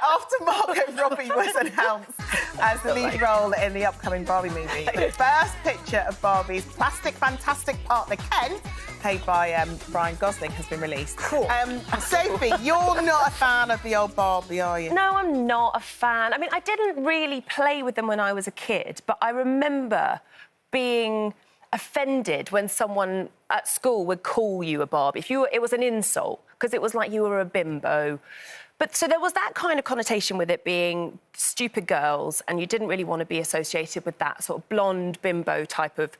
After Margot Robbie was announced as the lead role in the upcoming Barbie movie, the first picture of Barbie's plastic fantastic partner Ken, played by Ryan Gosling, has been released. Cool. Sophie, you're not a fan of the old Barbie, are you? No, I'm not a fan. I mean, I didn't really play with them when I was a kid, but I remember being offended when someone at school would call you a Barbie. It was an insult, because it was like you were a bimbo. But so there was that kind of connotation with it being stupid girls, and you didn't really want to be associated with that sort of blonde bimbo type of,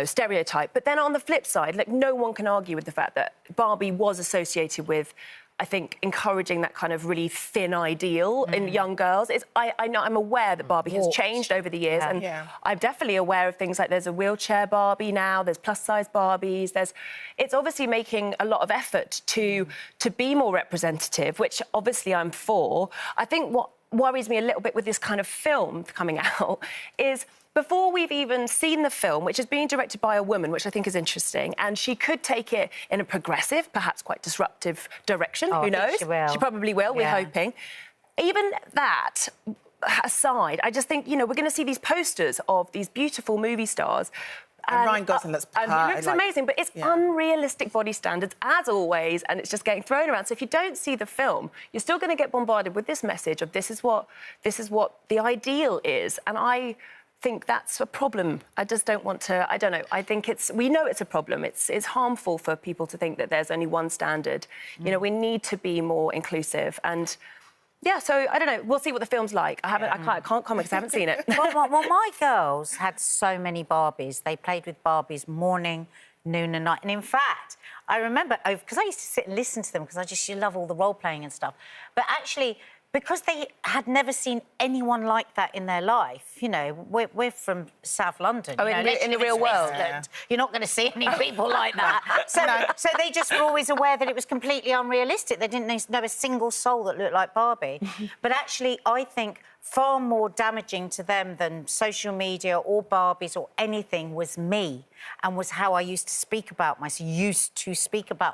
stereotype. But then on the flip side, like, no one can argue with the fact that Barbie was associated with, I think, encouraging that kind of really thin ideal in young girls. I know, I'm aware that Barbie has changed over the years, and I'm definitely aware of things like there's a wheelchair Barbie now, there's plus-size Barbies, it's obviously making a lot of effort to be more representative, which obviously I'm for. I think what worries me a little bit with this kind of film coming out is, before we've even seen the film, which is being directed by a woman, which I think is interesting, and she could take it in a progressive, perhaps quite disruptive direction, who knows? She will. She probably will, we're hoping. Even that aside, I just think, we're going to see these posters of these beautiful movie stars. And Ryan Gosling looks and he looks amazing, but it's unrealistic body standards, as always, and it's just getting thrown around. So if you don't see the film, you're still going to get bombarded with this message of this is what the ideal is. And I think that's a problem. I just don't want to, I don't know, I think we know it's a problem. It's harmful for people to think that there's only one standard. We need to be more inclusive, and so I don't know, we'll see what the film's like. I can't comment because I haven't seen it. well, my girls had so many Barbies. They played with Barbies morning, noon and night. And in fact, I remember, because I used to sit and listen to them because I just love all the role-playing and stuff. But actually, because they had never seen anyone like that in their life, we're from South London. In the real world. You're not going to see any people like that. So they just were always aware that it was completely unrealistic. They didn't know a single soul that looked like Barbie. But actually, I think far more damaging to them than social media or Barbies or anything was me, and was how I used to speak about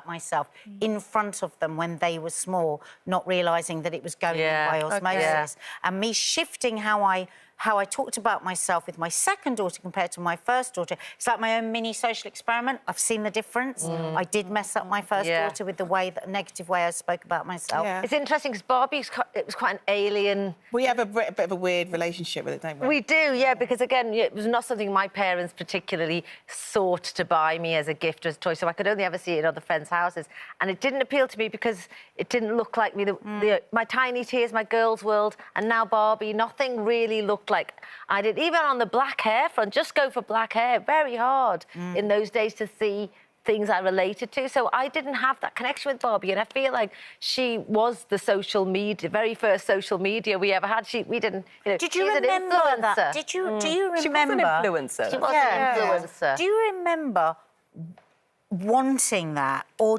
myself in front of them when they were small, not realising that it was going by osmosis. And me shifting how I talked about myself with my second daughter compared to my first daughter. It's like my own mini social experiment. I've seen the difference. I did mess up my first daughter with the negative way I spoke about myself. It's interesting because Barbie's it was quite an alien. We have a bit of a weird relationship with it, don't we? We do, because again, it was not something my parents particularly sought to buy me as a gift or as a toy, so I could only ever see it in other friends' houses, and it didn't appeal to me because it didn't look like me. My Tiny Tears, my Girls' World, and now Barbie, nothing really looked like I did. Even on the black hair front, just go for black hair. Very hard in those days to see things I related to. So I didn't have that connection with Barbie, and I feel like she was the social media, very first social media we ever had. We didn't. Did you remember that? Do you remember? She was an influencer. She was an influencer. Do you remember wanting that, or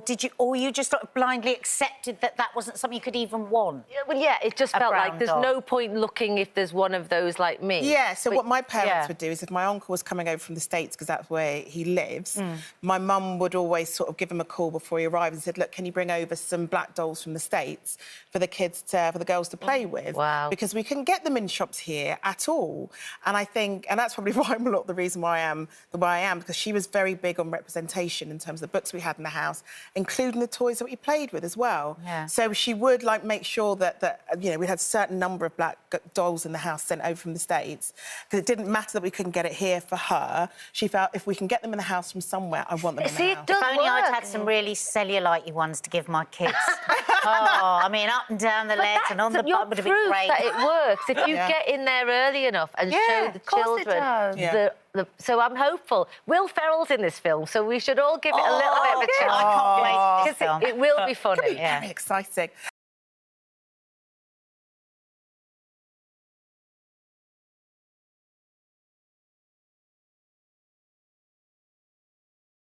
you just sort of blindly accepted that wasn't something you could even want? It just felt like there's no point looking if there's one of those like me. So what my parents would do is, if my uncle was coming over from the States, because that's where he lives, my mum would always sort of give him a call before he arrived and said, look, can you bring over some black dolls from the States for the girls to play with? Wow. Because we couldn't get them in shops here at all. And I think, and that's probably why I'm a lot the reason why I am the way I am, because she was very big on representation in terms of the books we had in the house, including the toys that we played with as well. So she would make sure that we had a certain number of black dolls in the house sent over from the States, because it didn't matter that we couldn't get it here for her. She felt if we can get them in the house from somewhere, I want them in the house. If only I'd had some really cellulite-y ones to give my kids. Up and down the legs and on the butt would have been great. That it works if you get in there early enough and show the children. So I'm hopeful. Will Ferrell's in this film, so we should all give it a little bit of a chance. I can't wait for this film. It will be funny. Very exciting.